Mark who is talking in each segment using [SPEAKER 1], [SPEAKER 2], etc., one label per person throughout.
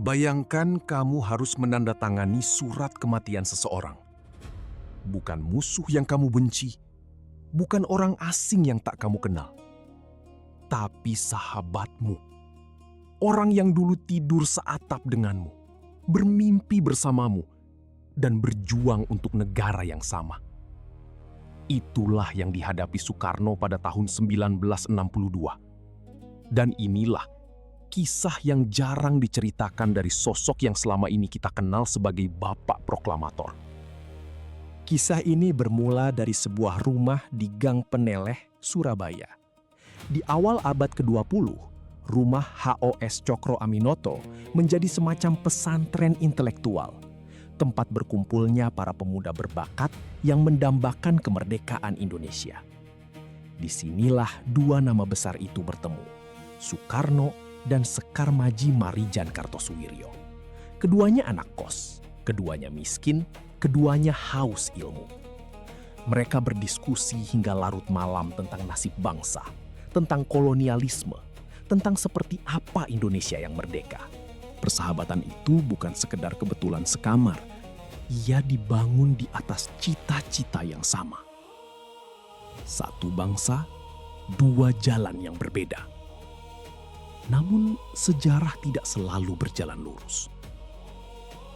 [SPEAKER 1] Bayangkan kamu harus menandatangani surat kematian seseorang. Bukan musuh yang kamu benci, bukan orang asing yang tak kamu kenal, tapi sahabatmu. Orang yang dulu tidur seatap denganmu, bermimpi bersamamu, dan berjuang untuk negara yang sama. Itulah yang dihadapi Soekarno pada tahun 1962. Dan inilah kisah yang jarang diceritakan dari sosok yang selama ini kita kenal sebagai Bapak Proklamator.
[SPEAKER 2] Kisah ini bermula dari sebuah rumah di Gang Peneleh, Surabaya. Di awal abad ke-20, rumah HOS Cokro Aminoto menjadi semacam pesantren intelektual, tempat berkumpulnya para pemuda berbakat yang mendambakan kemerdekaan Indonesia. Disinilah dua nama besar itu bertemu, Soekarno dan Sekar Maji Marijan Kartosuwiryo. Keduanya anak kos, keduanya miskin, keduanya haus ilmu. Mereka berdiskusi hingga larut malam tentang nasib bangsa, tentang kolonialisme, tentang seperti apa Indonesia yang merdeka. Persahabatan itu bukan sekedar kebetulan sekamar. Ia dibangun di atas cita-cita yang sama. Satu bangsa, dua jalan yang berbeda. Namun sejarah tidak selalu berjalan lurus.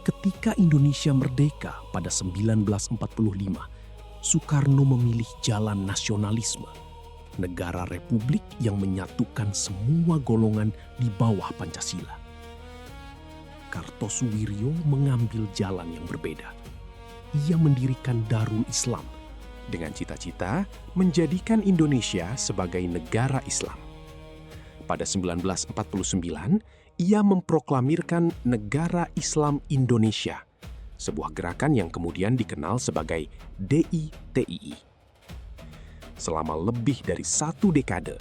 [SPEAKER 2] Ketika Indonesia merdeka pada 1945, Soekarno memilih jalan nasionalisme, negara republik yang menyatukan semua golongan di bawah Pancasila. Kartosuwiryo mengambil jalan yang berbeda. Ia mendirikan Darul Islam
[SPEAKER 1] Dengan cita-cita menjadikan Indonesia sebagai negara Islam. Pada 1949, ia memproklamirkan Negara Islam Indonesia, sebuah gerakan yang kemudian dikenal sebagai DITII. Selama lebih dari 1 dekade,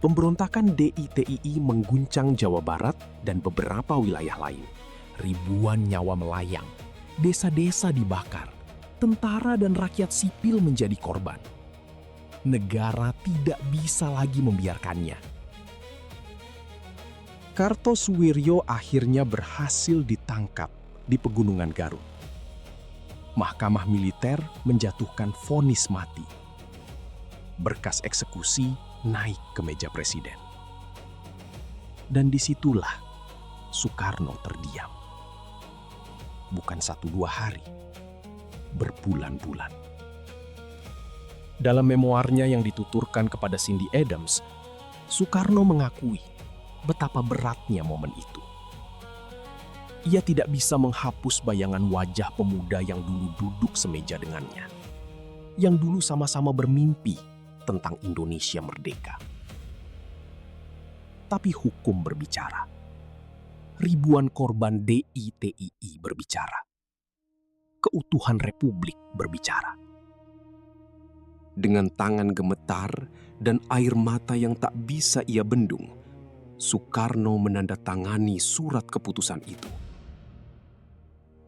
[SPEAKER 1] pemberontakan DITII mengguncang Jawa Barat dan beberapa wilayah lain. Ribuan nyawa melayang, desa-desa dibakar, tentara dan rakyat sipil menjadi korban. Negara tidak bisa lagi membiarkannya. Kartosuwiryo akhirnya berhasil ditangkap di Pegunungan Garut. Mahkamah militer menjatuhkan vonis mati. Berkas eksekusi naik ke meja presiden. Dan disitulah Soekarno terdiam. Bukan 1-2 hari, berbulan-bulan. Dalam memoarnya yang dituturkan kepada Cindy Adams, Soekarno mengakui betapa beratnya momen itu. Ia tidak bisa menghapus bayangan wajah pemuda yang dulu duduk semeja dengannya, yang dulu sama-sama bermimpi tentang Indonesia merdeka. Tapi hukum berbicara. Ribuan korban DITII berbicara. Keutuhan Republik berbicara. Dengan tangan gemetar dan air mata yang tak bisa ia bendung, Soekarno menandatangani surat keputusan itu.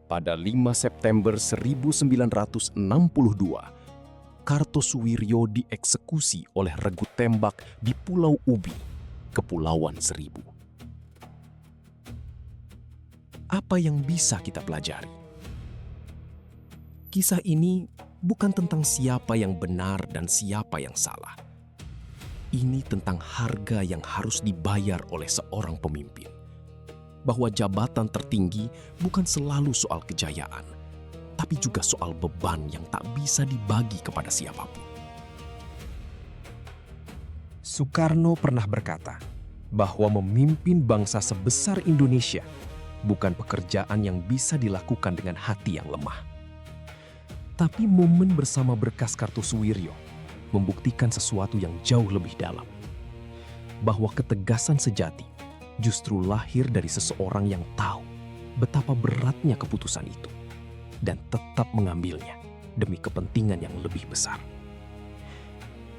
[SPEAKER 1] Pada 5 September 1962, Kartosuwiryo dieksekusi oleh regu tembak di Pulau Ubi, Kepulauan Seribu. Apa yang bisa kita pelajari? Kisah ini bukan tentang siapa yang benar dan siapa yang salah. Ini tentang harga yang harus dibayar oleh seorang pemimpin. Bahwa jabatan tertinggi bukan selalu soal kejayaan, tapi juga soal beban yang tak bisa dibagi kepada siapapun. Soekarno pernah berkata bahwa memimpin bangsa sebesar Indonesia bukan pekerjaan yang bisa dilakukan dengan hati yang lemah. Tapi momen bersama berkas Kartosuwiryo membuktikan sesuatu yang jauh lebih dalam. Bahwa ketegasan sejati justru lahir dari seseorang yang tahu betapa beratnya keputusan itu dan tetap mengambilnya demi kepentingan yang lebih besar.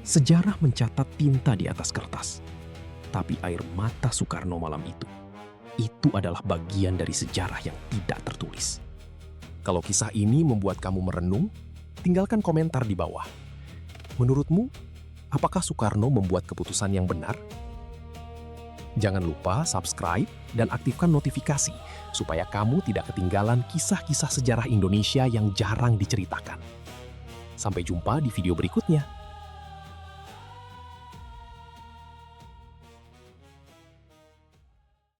[SPEAKER 1] Sejarah mencatat tinta di atas kertas, tapi air mata Soekarno malam itu adalah bagian dari sejarah yang tidak tertulis. Kalau kisah ini membuat kamu merenung, tinggalkan komentar di bawah. Menurutmu, apakah Soekarno membuat keputusan yang benar?
[SPEAKER 2] Jangan lupa subscribe dan aktifkan notifikasi supaya kamu tidak ketinggalan kisah-kisah sejarah Indonesia yang jarang diceritakan. Sampai jumpa di video berikutnya.